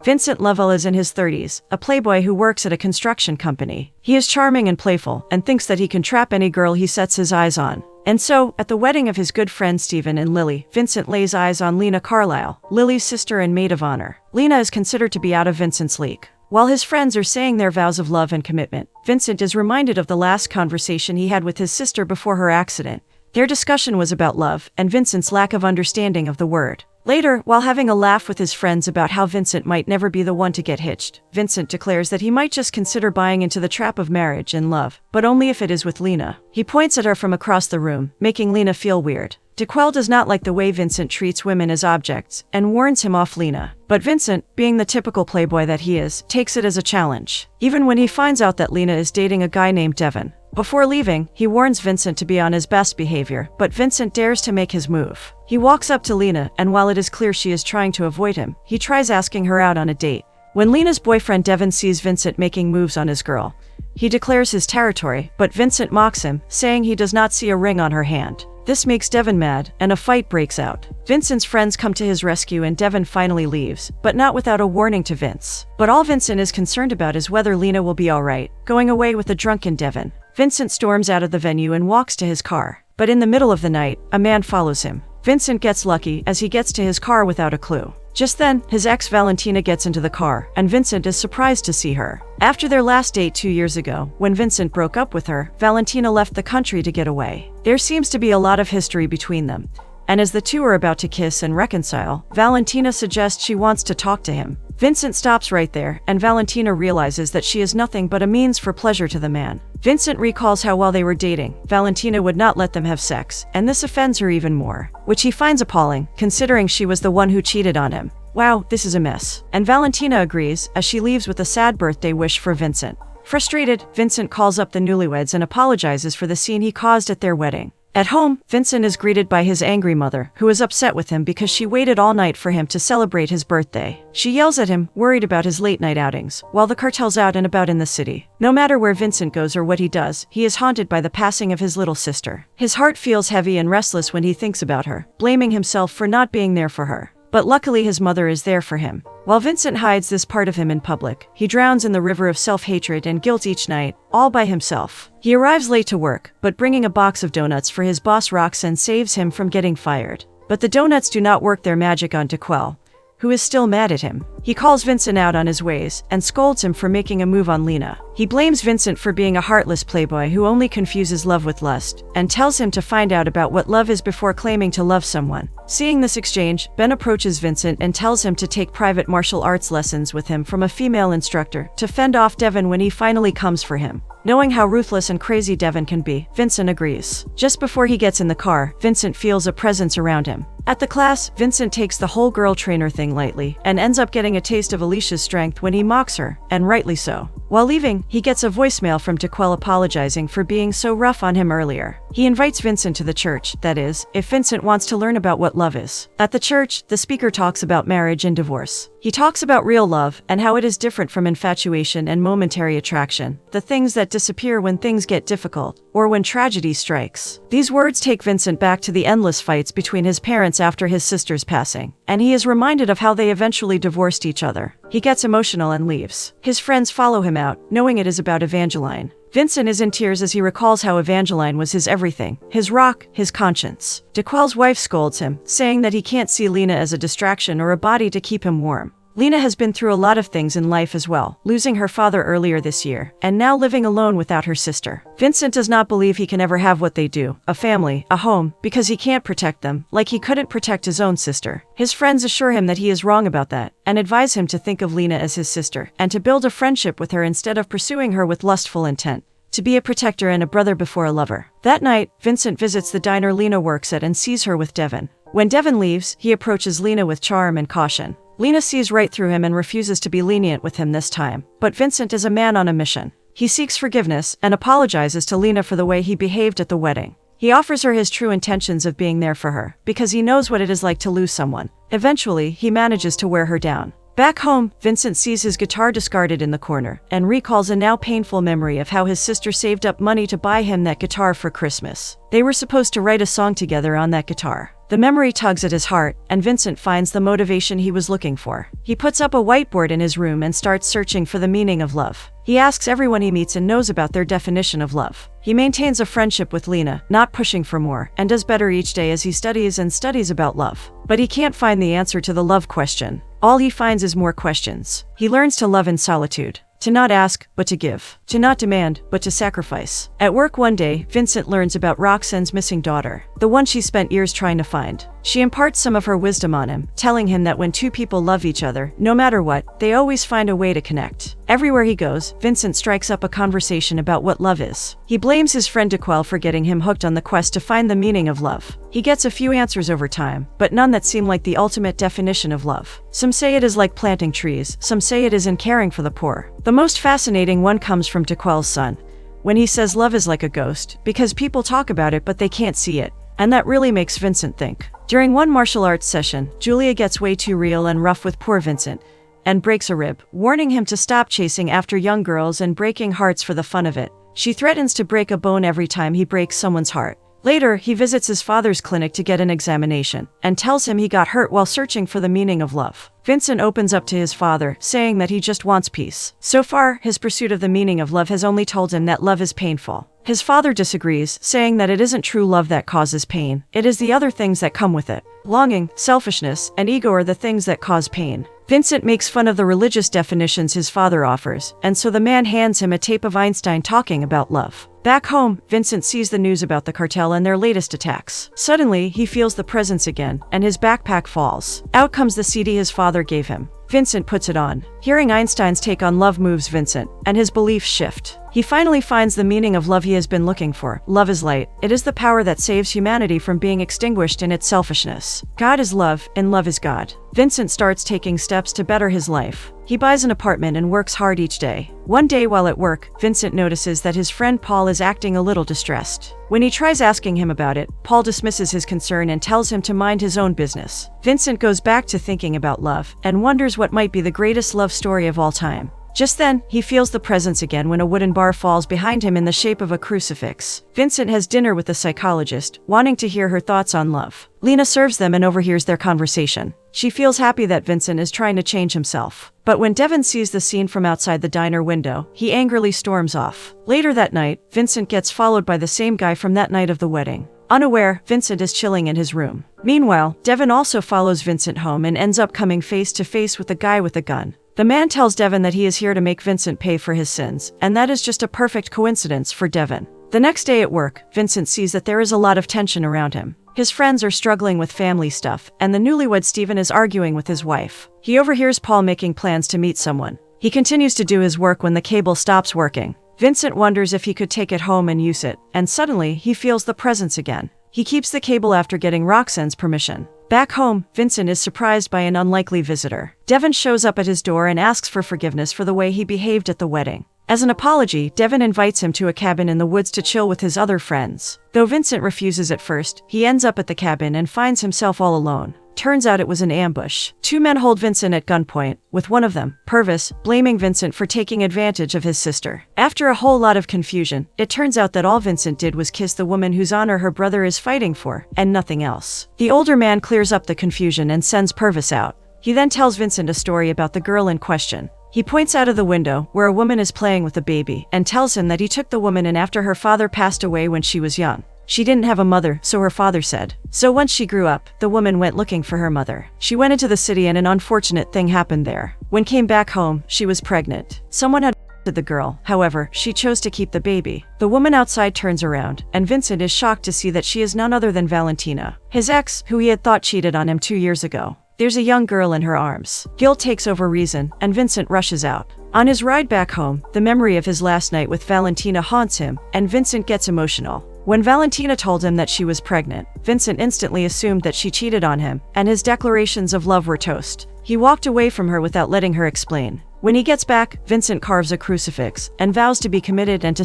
Vincent Vow is in his 30s, a playboy who works at a construction company. He is charming and playful, and thinks that he can trap any girl he sets his eyes on. And so, at the wedding of his good friends Stephen and Lily, Vincent lays eyes on Lena Carlisle, Lily's sister and maid of honor. Lena is considered to be out of Vincent's league. While his friends are saying their vows of love and commitment, Vincent is reminded of the last conversation he had with his sister before her accident. Their discussion was about love, and Vincent's lack of understanding of the word. Later, while having a laugh with his friends about how Vincent might never be the one to get hitched, Vincent declares that he might just consider buying into the trap of marriage and love, but only if it is with Lena. He points at her from across the room, making Lena feel weird. DeQuell does not like the way Vincent treats women as objects, and warns him off Lena. But Vincent, being the typical playboy that he is, takes it as a challenge, even when he finds out that Lena is dating a guy named Devin. Before leaving, he warns Vincent to be on his best behavior, but Vincent dares to make his move. He walks up to Lena, and while it is clear she is trying to avoid him, he tries asking her out on a date. When Lena's boyfriend Devin sees Vincent making moves on his girl, he declares his territory, but Vincent mocks him, saying he does not see a ring on her hand. This makes Devin mad, and a fight breaks out. Vincent's friends come to his rescue and Devin finally leaves, but not without a warning to Vince. But all Vincent is concerned about is whether Lena will be alright, going away with a drunken Devin. Vincent storms out of the venue and walks to his car. But in the middle of the night, a man follows him. Vincent gets lucky as he gets to his car without a clue. Just then, his ex Valentina gets into the car, and Vincent is surprised to see her. After their last date 2 years ago, when Vincent broke up with her, Valentina left the country to get away. There seems to be a lot of history between them, and as the two are about to kiss and reconcile, Valentina suggests she wants to talk to him. Vincent stops right there, and Valentina realizes that she is nothing but a means for pleasure to the man. Vincent recalls how while they were dating, Valentina would not let them have sex, and this offends her even more, which he finds appalling, considering she was the one who cheated on him. Wow, this is a mess. And Valentina agrees, as she leaves with a sad birthday wish for Vincent. Frustrated, Vincent calls up the newlyweds and apologizes for the scene he caused at their wedding. At home, Vincent is greeted by his angry mother, who is upset with him because she waited all night for him to celebrate his birthday. She yells at him, worried about his late-night outings, while the cartel's out and about in the city. No matter where Vincent goes or what he does, he is haunted by the passing of his little sister. His heart feels heavy and restless when he thinks about her, blaming himself for not being there for her. But luckily his mother is there for him. While Vincent hides this part of him in public, he drowns in the river of self-hatred and guilt each night, all by himself. He arrives late to work, but bringing a box of donuts for his boss Roxanne saves him from getting fired. But the donuts do not work their magic on DeQuell, who is still mad at him. He calls Vincent out on his ways and scolds him for making a move on Lena. He blames Vincent for being a heartless playboy who only confuses love with lust, and tells him to find out about what love is before claiming to love someone. Seeing this exchange, Ben approaches Vincent and tells him to take private martial arts lessons with him from a female instructor to fend off Devin when he finally comes for him. Knowing how ruthless and crazy Devin can be, Vincent agrees. Just before he gets in the car, Vincent feels a presence around him. At the class, Vincent takes the whole girl trainer thing lightly, and ends up getting a taste of Alicia's strength when he mocks her, and rightly so. While leaving, he gets a voicemail from DeQuell apologizing for being so rough on him earlier. He invites Vincent to the church, that is, if Vincent wants to learn about what love is. At the church, the speaker talks about marriage and divorce. He talks about real love, and how it is different from infatuation and momentary attraction, the things that disappear when things get difficult, or when tragedy strikes. These words take Vincent back to the endless fights between his parents after his sister's passing, and he is reminded of how they eventually divorced each other. He gets emotional and leaves. His friends follow him out, knowing it is about Evangeline. Vincent is in tears as he recalls how Evangeline was his everything, his rock, his conscience. DeQuell's wife scolds him, saying that he can't see Lena as a distraction or a body to keep him warm. Lena has been through a lot of things in life as well, losing her father earlier this year, and now living alone without her sister. Vincent does not believe he can ever have what they do, a family, a home, because he can't protect them, like he couldn't protect his own sister. His friends assure him that he is wrong about that, and advise him to think of Lena as his sister, and to build a friendship with her instead of pursuing her with lustful intent. To be a protector and a brother before a lover. That night, Vincent visits the diner Lena works at and sees her with Devin. When Devin leaves, he approaches Lena with charm and caution. Lena sees right through him and refuses to be lenient with him this time. But Vincent is a man on a mission. He seeks forgiveness and apologizes to Lena for the way he behaved at the wedding. He offers her his true intentions of being there for her, because he knows what it is like to lose someone. Eventually, he manages to wear her down. Back home, Vincent sees his guitar discarded in the corner, and recalls a now painful memory of how his sister saved up money to buy him that guitar for Christmas. They were supposed to write a song together on that guitar. The memory tugs at his heart, and Vincent finds the motivation he was looking for. He puts up a whiteboard in his room and starts searching for the meaning of love. He asks everyone he meets and knows about their definition of love. He maintains a friendship with Lena, not pushing for more, and does better each day as he studies and studies about love. But he can't find the answer to the love question. All he finds is more questions. He learns to love in solitude. To not ask, but to give. To not demand, but to sacrifice. At work one day, Vincent learns about Roxanne's missing daughter, the one she spent years trying to find. She imparts some of her wisdom on him, telling him that when two people love each other, no matter what, they always find a way to connect. Everywhere he goes, Vincent strikes up a conversation about what love is. He blames his friend DeQuell for getting him hooked on the quest to find the meaning of love. He gets a few answers over time, but none that seem like the ultimate definition of love. Some say it is like planting trees, some say it is in caring for the poor. The most fascinating one comes from DeQuell's son, when he says love is like a ghost, because people talk about it but they can't see it. And that really makes Vincent think. During one martial arts session, Julia gets way too real and rough with poor Vincent, and breaks a rib, warning him to stop chasing after young girls and breaking hearts for the fun of it. She threatens to break a bone every time he breaks someone's heart. Later, he visits his father's clinic to get an examination, and tells him he got hurt while searching for the meaning of love. Vincent opens up to his father, saying that he just wants peace. So far, his pursuit of the meaning of love has only told him that love is painful. His father disagrees, saying that it isn't true love that causes pain, it is the other things that come with it. Longing, selfishness, and ego are the things that cause pain. Vincent makes fun of the religious definitions his father offers, and so the man hands him a tape of Einstein talking about love. Back home, Vincent sees the news about the cartel and their latest attacks. Suddenly, he feels the presence again, and his backpack falls. Out comes the CD his father gave him. Vincent puts it on. Hearing Einstein's take on love moves Vincent, and his beliefs shift. He finally finds the meaning of love he has been looking for. Love is light. It is the power that saves humanity from being extinguished in its selfishness. God is love, and love is God. Vincent starts taking steps to better his life. He buys an apartment and works hard each day. One day while at work, Vincent notices that his friend Paul is acting a little distressed. When he tries asking him about it, Paul dismisses his concern and tells him to mind his own business. Vincent goes back to thinking about love, and wonders what might be the greatest love story of all time. Just then, he feels the presence again when a wooden bar falls behind him in the shape of a crucifix. Vincent has dinner with a psychologist, wanting to hear her thoughts on love. Lena serves them and overhears their conversation. She feels happy that Vincent is trying to change himself. But when Devin sees the scene from outside the diner window, he angrily storms off. Later that night, Vincent gets followed by the same guy from that night of the wedding. Unaware, Vincent is chilling in his room. Meanwhile, Devin also follows Vincent home and ends up coming face to face with a guy with a gun. The man tells Devin that he is here to make Vincent pay for his sins, and that is just a perfect coincidence for Devin. The next day at work, Vincent sees that there is a lot of tension around him. His friends are struggling with family stuff, and the newlywed Steven is arguing with his wife. He overhears Paul making plans to meet someone. He continues to do his work when the cable stops working. Vincent wonders if he could take it home and use it, and suddenly he feels the presence again. He keeps the cable after getting Roxanne's permission. Back home, Vincent is surprised by an unlikely visitor. Devin shows up at his door and asks for forgiveness for the way he behaved at the wedding. As an apology, Devin invites him to a cabin in the woods to chill with his other friends. Though Vincent refuses at first, he ends up at the cabin and finds himself all alone. Turns out it was an ambush. Two men hold Vincent at gunpoint, with one of them, Purvis, blaming Vincent for taking advantage of his sister. After a whole lot of confusion, it turns out that all Vincent did was kiss the woman whose honor her brother is fighting for, and nothing else. The older man clears up the confusion and sends Purvis out. He then tells Vincent a story about the girl in question. He points out of the window, where a woman is playing with a baby, and tells him that he took the woman in after her father passed away when she was young. She didn't have a mother, so her father said. So once she grew up, the woman went looking for her mother. She went into the city and an unfortunate thing happened there. When came back home, she was pregnant. Someone had the girl, however, she chose to keep the baby. The woman outside turns around, and Vincent is shocked to see that she is none other than Valentina, his ex, who he had thought cheated on him 2 years ago. There's a young girl in her arms. Guilt takes over reason, and Vincent rushes out. On his ride back home, the memory of his last night with Valentina haunts him, and Vincent gets emotional. When Valentina told him that she was pregnant, Vincent instantly assumed that she cheated on him, and his declarations of love were toast. He walked away from her without letting her explain. When he gets back, Vincent carves a crucifix, and vows to be committed and to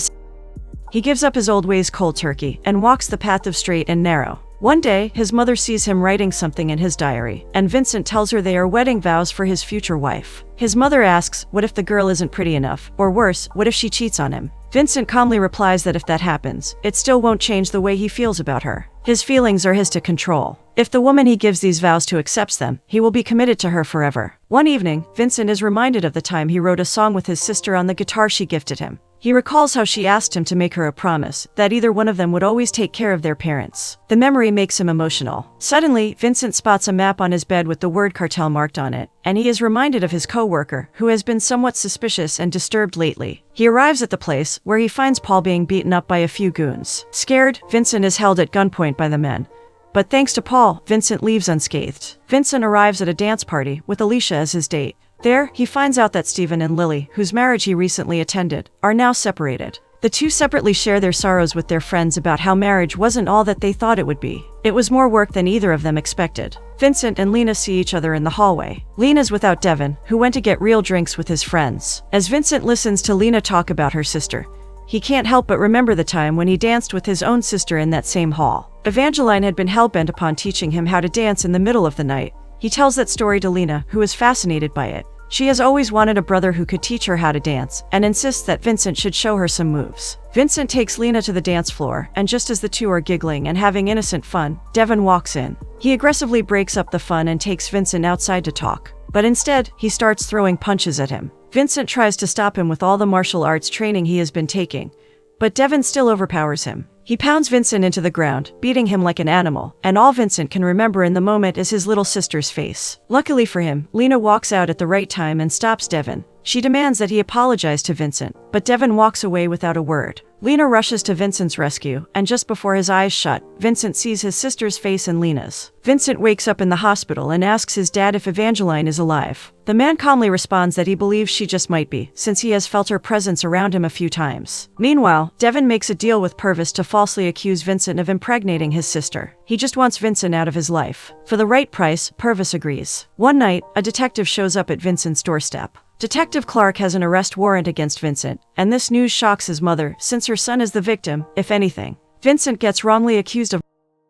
He gives up his old ways cold turkey, and walks the path of straight and narrow. One day, his mother sees him writing something in his diary, and Vincent tells her they are wedding vows for his future wife. His mother asks, what if the girl isn't pretty enough, or worse, what if she cheats on him? Vincent calmly replies that if that happens, it still won't change the way he feels about her. His feelings are his to control. If the woman he gives these vows to accepts them, he will be committed to her forever. One evening, Vincent is reminded of the time he wrote a song with his sister on the guitar she gifted him. He recalls how she asked him to make her a promise that either one of them would always take care of their parents. The memory makes him emotional. Suddenly, Vincent spots a map on his bed with the word cartel marked on it, and he is reminded of his co-worker, who has been somewhat suspicious and disturbed lately. He arrives at the place, where he finds Paul being beaten up by a few goons. Scared, Vincent is held at gunpoint by the men. But thanks to Paul, Vincent leaves unscathed. Vincent arrives at a dance party with Alicia as his date. There, he finds out that Stephen and Lily, whose marriage he recently attended, are now separated. The two separately share their sorrows with their friends about how marriage wasn't all that they thought it would be. It was more work than either of them expected. Vincent and Lena see each other in the hallway. Lena's without Devin, who went to get real drinks with his friends. As Vincent listens to Lena talk about her sister, he can't help but remember the time when he danced with his own sister in that same hall. Evangeline had been hell-bent upon teaching him how to dance in the middle of the night. He tells that story to Lena, who is fascinated by it. She has always wanted a brother who could teach her how to dance, and insists that Vincent should show her some moves. Vincent takes Lena to the dance floor, and just as the two are giggling and having innocent fun, Devin walks in. He aggressively breaks up the fun and takes Vincent outside to talk. But instead, he starts throwing punches at him. Vincent tries to stop him with all the martial arts training he has been taking, but Devin still overpowers him. He pounds Vincent into the ground, beating him like an animal, and all Vincent can remember in the moment is his little sister's face. Luckily for him, Lena walks out at the right time and stops Devin. She demands that he apologize to Vincent, but Devin walks away without a word. Lena rushes to Vincent's rescue, and just before his eyes shut, Vincent sees his sister's face in Lena's. Vincent wakes up in the hospital and asks his dad if Evangeline is alive. The man calmly responds that he believes she just might be, since he has felt her presence around him a few times. Meanwhile, Devin makes a deal with Purvis to falsely accuse Vincent of impregnating his sister. He just wants Vincent out of his life. For the right price, Purvis agrees. One night, a detective shows up at Vincent's doorstep. Detective Clark has an arrest warrant against Vincent, and this news shocks his mother, since her son is the victim, if anything. Vincent gets wrongly accused of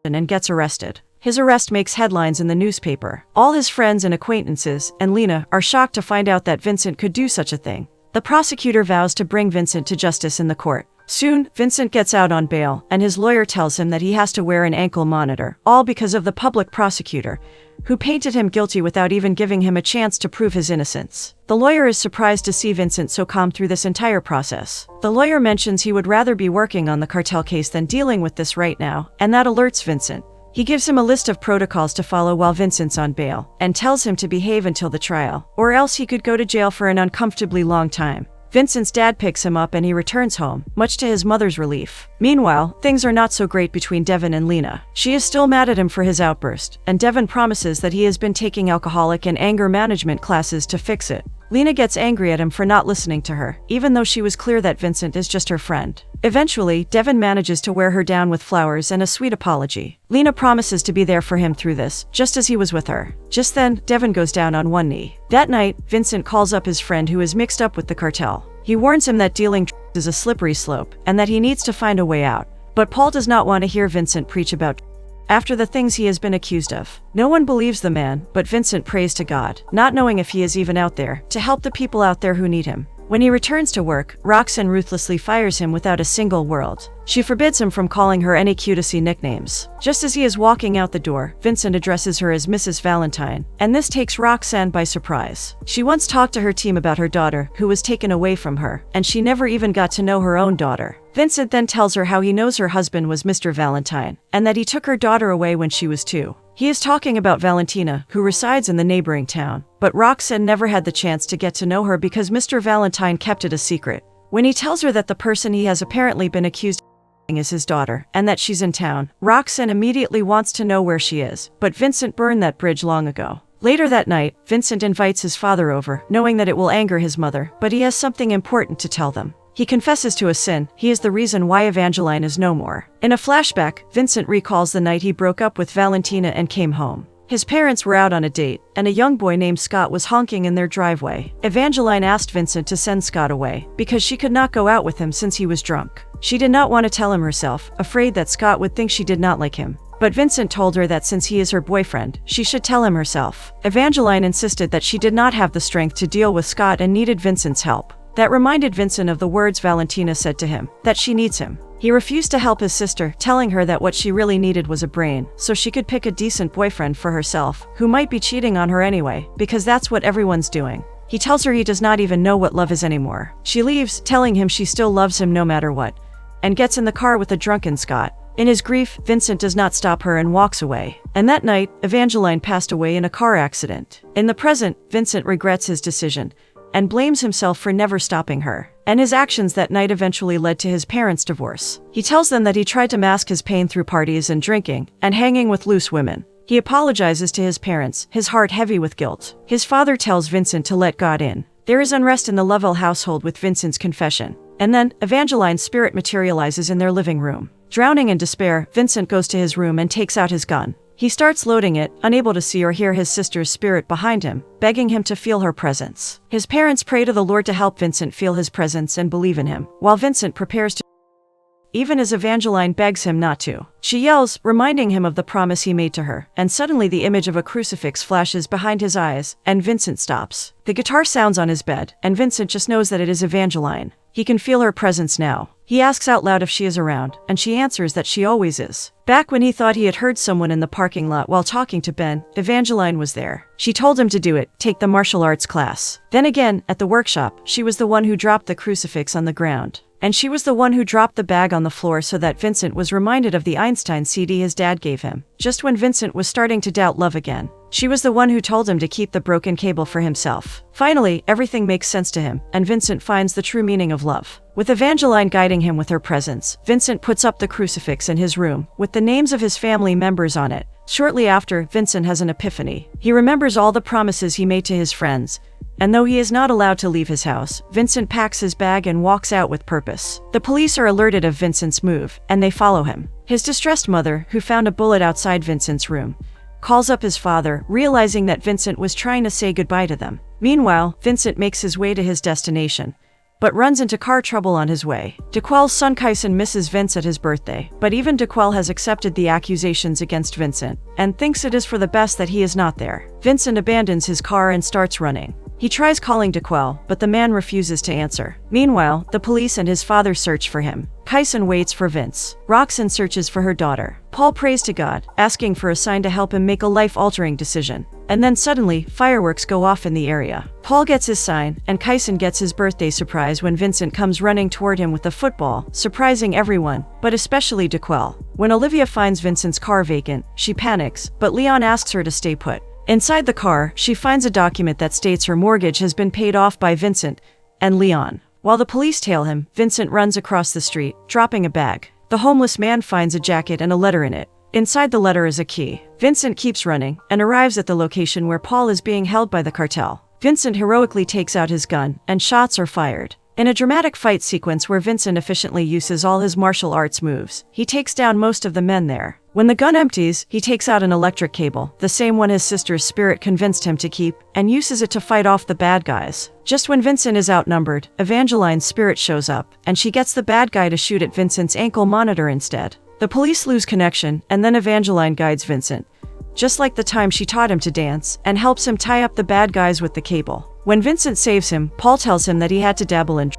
and gets arrested. His arrest makes headlines in the newspaper. All his friends and acquaintances, and Lena, are shocked to find out that Vincent could do such a thing. The prosecutor vows to bring Vincent to justice in the court. Soon, Vincent gets out on bail, and his lawyer tells him that he has to wear an ankle monitor, all because of the public prosecutor, who painted him guilty without even giving him a chance to prove his innocence. The lawyer is surprised to see Vincent so calm through this entire process. The lawyer mentions he would rather be working on the cartel case than dealing with this right now, and that alerts Vincent. He gives him a list of protocols to follow while Vincent's on bail, and tells him to behave until the trial, or else he could go to jail for an uncomfortably long time. Vincent's dad picks him up and he returns home, much to his mother's relief. Meanwhile, things are not so great between Devin and Lena. She is still mad at him for his outburst, and Devin promises that he has been taking alcoholic and anger management classes to fix it. Lena gets angry at him for not listening to her, even though she was clear that Vincent is just her friend. Eventually, Devin manages to wear her down with flowers and a sweet apology. Lena promises to be there for him through this, just as he was with her. Just then, Devin goes down on one knee. That night, Vincent calls up his friend who is mixed up with the cartel. He warns him that dealing is a slippery slope, and that he needs to find a way out. But Paul does not want to hear Vincent preach about after the things he has been accused of. No one believes the man, but Vincent prays to God, not knowing if he is even out there, to help the people out there who need him. When he returns to work, Roxanne ruthlessly fires him without a single word. She forbids him from calling her any cutesy nicknames. Just as he is walking out the door, Vincent addresses her as Mrs. Valentine, and this takes Roxanne by surprise. She once talked to her team about her daughter, who was taken away from her, and she never even got to know her own daughter. Vincent then tells her how he knows her husband was Mr. Valentine, and that he took her daughter away when she was 2. He is talking about Valentina, who resides in the neighboring town, but Roxanne never had the chance to get to know her because Mr. Valentine kept it a secret. When he tells her that the person he has apparently been accused of is his daughter, and that she's in town, Roxanne immediately wants to know where she is, but Vincent burned that bridge long ago. Later that night, Vincent invites his father over, knowing that it will anger his mother, but he has something important to tell them. He confesses to a sin. He is the reason why Evangeline is no more. In a flashback, Vincent recalls the night he broke up with Valentina and came home. His parents were out on a date, and a young boy named Scott was honking in their driveway. Evangeline asked Vincent to send Scott away, because she could not go out with him since he was drunk. She did not want to tell him herself, afraid that Scott would think she did not like him. But Vincent told her that since he is her boyfriend, she should tell him herself. Evangeline insisted that she did not have the strength to deal with Scott and needed Vincent's help. That reminded Vincent of the words Valentina said to him, that she needs him. He refused to help his sister, telling her that what she really needed was a brain, so she could pick a decent boyfriend for herself, who might be cheating on her anyway, because that's what everyone's doing. He tells her he does not even know what love is anymore. She leaves, telling him she still loves him no matter what, and gets in the car with a drunken Scott. In his grief, Vincent does not stop her and walks away. And that night, Evangeline passed away in a car accident. In the present, Vincent regrets his decision and blames himself for never stopping her. And his actions that night eventually led to his parents' divorce. He tells them that he tried to mask his pain through parties and drinking and hanging with loose women. He apologizes to his parents, his heart heavy with guilt. His father tells Vincent to let God in. There is unrest in the Lovell household with Vincent's confession. And then, Evangeline's spirit materializes in their living room. Drowning in despair, Vincent goes to his room and takes out his gun. He starts loading it, unable to see or hear his sister's spirit behind him, begging him to feel her presence. His parents pray to the Lord to help Vincent feel his presence and believe in him, while Vincent prepares to even as Evangeline begs him not to. She yells, reminding him of the promise he made to her, and suddenly the image of a crucifix flashes behind his eyes, and Vincent stops. The guitar sounds on his bed, and Vincent just knows that it is Evangeline. He can feel her presence now. He asks out loud if she is around, and she answers that she always is. Back when he thought he had heard someone in the parking lot while talking to Ben, Evangeline was there. She told him to do it, take the martial arts class. Then again, at the workshop, she was the one who dropped the crucifix on the ground. And she was the one who dropped the bag on the floor so that Vincent was reminded of the Einstein CD his dad gave him, just when Vincent was starting to doubt love again. She was the one who told him to keep the broken cable for himself. Finally, everything makes sense to him, and Vincent finds the true meaning of love. With Evangeline guiding him with her presence, Vincent puts up the crucifix in his room, with the names of his family members on it. Shortly after, Vincent has an epiphany. He remembers all the promises he made to his friends, and though he is not allowed to leave his house, Vincent packs his bag and walks out with purpose. The police are alerted of Vincent's move, and they follow him. His distressed mother, who found a bullet outside Vincent's room, calls up his father, realizing that Vincent was trying to say goodbye to them. Meanwhile, Vincent makes his way to his destination, but runs into car trouble on his way. DeQuell's son Kyson misses Vince at his birthday, but even DeQuell has accepted the accusations against Vincent, and thinks it is for the best that he is not there. Vincent abandons his car and starts running. He tries calling DeQuell, but the man refuses to answer. Meanwhile, the police and his father search for him. Kyson waits for Vince. Roxanne searches for her daughter. Paul prays to God, asking for a sign to help him make a life-altering decision. And then suddenly, fireworks go off in the area. Paul gets his sign, and Kyson gets his birthday surprise when Vincent comes running toward him with a football, surprising everyone, but especially DeQuell. When Olivia finds Vincent's car vacant, she panics, but Leon asks her to stay put. Inside the car, she finds a document that states her mortgage has been paid off by Vincent and Leon. While the police tail him, Vincent runs across the street, dropping a bag. The homeless man finds a jacket and a letter in it. Inside the letter is a key. Vincent keeps running and arrives at the location where Paul is being held by the cartel. Vincent heroically takes out his gun, and shots are fired. In a dramatic fight sequence where Vincent efficiently uses all his martial arts moves, he takes down most of the men there. When the gun empties, he takes out an electric cable, the same one his sister's spirit convinced him to keep, and uses it to fight off the bad guys. Just when Vincent is outnumbered, Evangeline's spirit shows up, and she gets the bad guy to shoot at Vincent's ankle monitor instead. The police lose connection, and then Evangeline guides Vincent, just like the time she taught him to dance, and helps him tie up the bad guys with the cable. When Vincent saves him, Paul tells him that he had to dabble in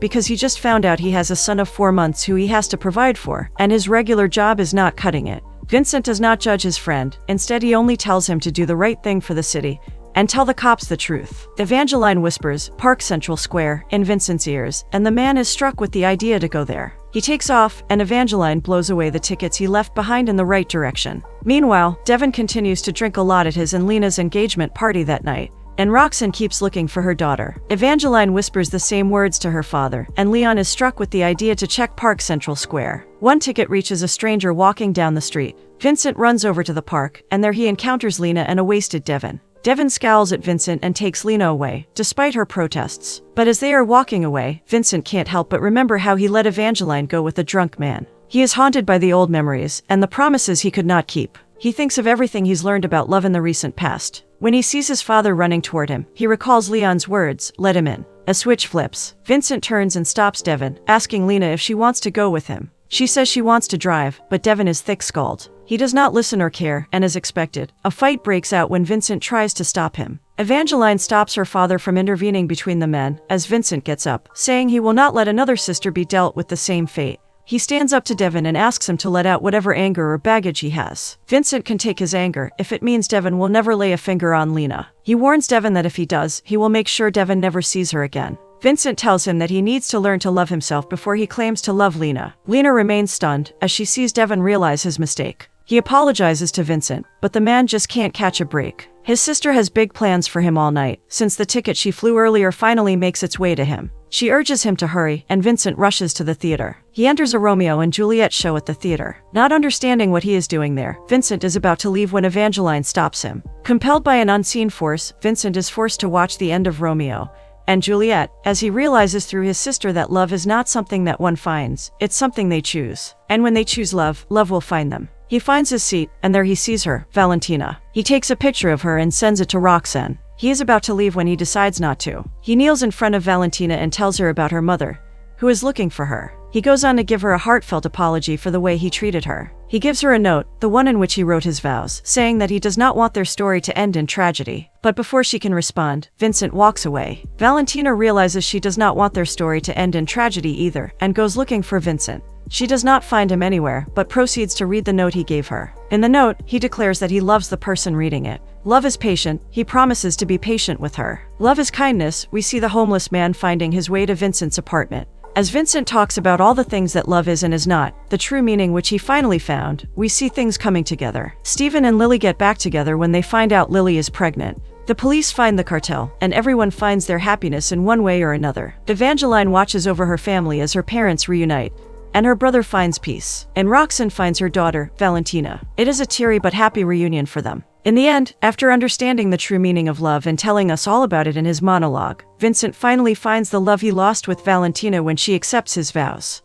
because he just found out he has a son of 4 months who he has to provide for, and his regular job is not cutting it. Vincent does not judge his friend. Instead, he only tells him to do the right thing for the city and tell the cops the truth. Evangeline whispers, "Park Central Square," in Vincent's ears, and the man is struck with the idea to go there. He takes off, and Evangeline blows away the tickets he left behind in the right direction. Meanwhile, Devin continues to drink a lot at his and Lena's engagement party that night, and Roxanne keeps looking for her daughter. Evangeline whispers the same words to her father, and Leon is struck with the idea to check Park Central Square. One ticket reaches a stranger walking down the street. Vincent runs over to the park, and there he encounters Lena and a wasted Devin. Devin scowls at Vincent and takes Lena away, despite her protests. But as they are walking away, Vincent can't help but remember how he let Evangeline go with a drunk man. He is haunted by the old memories and the promises he could not keep. He thinks of everything he's learned about love in the recent past. When he sees his father running toward him, he recalls Leon's words, "Let him in." A switch flips. Vincent turns and stops Devin, asking Lena if she wants to go with him. She says she wants to drive, but Devin is thick-skulled. He does not listen or care, and as expected, a fight breaks out when Vincent tries to stop him. Evangeline stops her father from intervening between the men, as Vincent gets up, saying he will not let another sister be dealt with the same fate. He stands up to Devon and asks him to let out whatever anger or baggage he has. Vincent can take his anger if it means Devon will never lay a finger on Lena. He warns Devon that if he does, he will make sure Devon never sees her again. Vincent tells him that he needs to learn to love himself before he claims to love Lena. Lena remains stunned as she sees Devon realize his mistake. He apologizes to Vincent, but the man just can't catch a break. His sister has big plans for him all night, since the ticket she flew earlier finally makes its way to him. She urges him to hurry, and Vincent rushes to the theater. He enters a Romeo and Juliet show at the theater. Not understanding what he is doing there, Vincent is about to leave when Evangeline stops him. Compelled by an unseen force, Vincent is forced to watch the end of Romeo and Juliet, as he realizes through his sister that love is not something that one finds, it's something they choose. And when they choose love, love will find them. He finds his seat, and there he sees her, Valentina. He takes a picture of her and sends it to Roxanne. He is about to leave when he decides not to. He kneels in front of Valentina and tells her about her mother, who is looking for her. He goes on to give her a heartfelt apology for the way he treated her. He gives her a note, the one in which he wrote his vows, saying that he does not want their story to end in tragedy. But before she can respond, Vincent walks away. Valentina realizes she does not want their story to end in tragedy either, and goes looking for Vincent. She does not find him anywhere, but proceeds to read the note he gave her. In the note, he declares that he loves the person reading it. Love is patient, he promises to be patient with her. Love is kindness, we see the homeless man finding his way to Vincent's apartment. As Vincent talks about all the things that love is and is not, the true meaning which he finally found, we see things coming together. Stephen and Lily get back together when they find out Lily is pregnant. The police find the cartel, and everyone finds their happiness in one way or another. Evangeline watches over her family as her parents reunite, and her brother finds peace. And Roxanne finds her daughter, Valentina. It is a teary but happy reunion for them. In the end, after understanding the true meaning of love and telling us all about it in his monologue, Vincent finally finds the love he lost with Valentina when she accepts his vows.